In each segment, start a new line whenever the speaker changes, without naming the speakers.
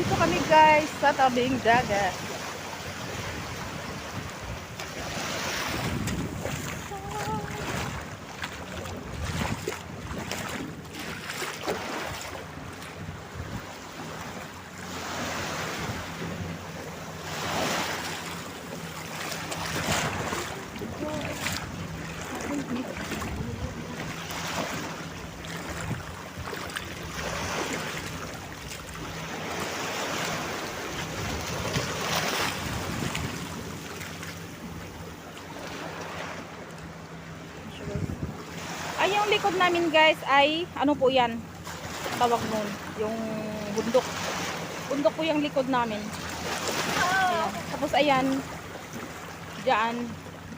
Nandito kami guys sa tabing dagat. Ay, yung likod namin guys ay, ano po yan? Tawag nun, yung bundok. Bundok po yung likod namin. Ayan. Tapos ayan, dyan,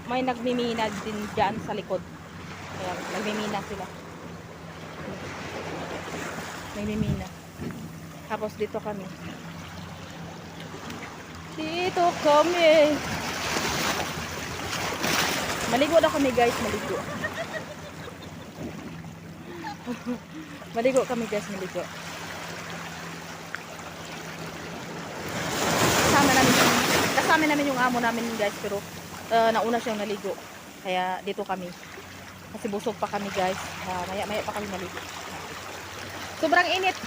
may nagmimina din dyan sa likod. Ayan, nagmimina sila. Nagmimina. Tapos dito kami. Dito kami. Maligo na kami guys, maligo. Maligo kami guys, maligo. Kasama namin yung amo namin guys, pero nauna siyang naligo. Kaya dito kami. Kasi busog pa kami guys. Maya pa kami maligo. Sobrang init.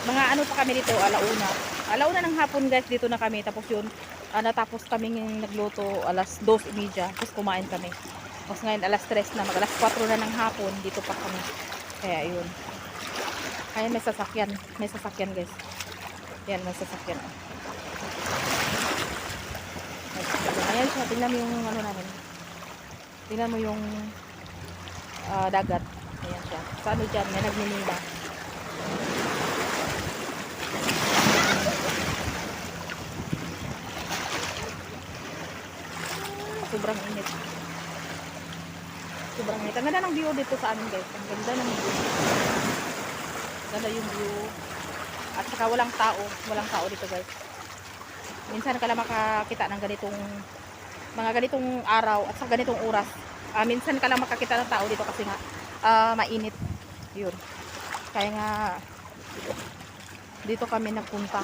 Mga ano pa kami dito, alauna. Alauna ng hapon guys, dito na kami. Tapos yun, natapos kaming nagluto alas 2:30. Tapos kumain kami. Tapos ngayon alas 3 na, mag alas 4 na ng hapon, dito pa kami. Kaya yun. Ayan, may sasakyan. May sasakyan guys. Yan, may sasakyan. Ayan siya, tingnan mo yung ano namin. Tingnan mo yung dagat. Ayan siya. Sa ano dyan, may nagmimina. Sobrang init. Sobrang init. Ang ganda ng view dito sa amin guys. Ang ganda ng view. Ganda yung view. At saka walang tao. Walang tao dito guys. Minsan ka lang makakita ng ganitong mga ganitong araw at sa ganitong oras. Minsan ka lang makakita ng tao dito kasi nga mainit. Yun. Kaya nga dito kami nagpunta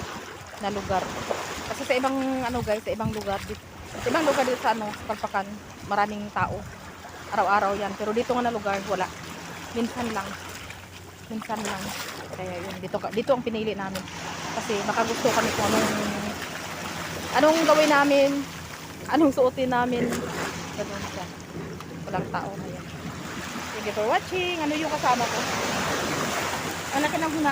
na lugar. Kasi sa ibang ano guys, sa ibang lugar dito. Sa ibang lugar dito sa ano, sa Kalpakan, maraming tao. Araw-araw yan. Pero dito nga na lugar, wala. Minsan lang. Minsan lang. Kaya yun, dito ang pinili namin. Kasi makagusto kami kung anong gawin namin, anong suotin namin. Ganun siya. Walang tao ngayon. Thank you for watching. Ano yung kasama ko? Ang laki ng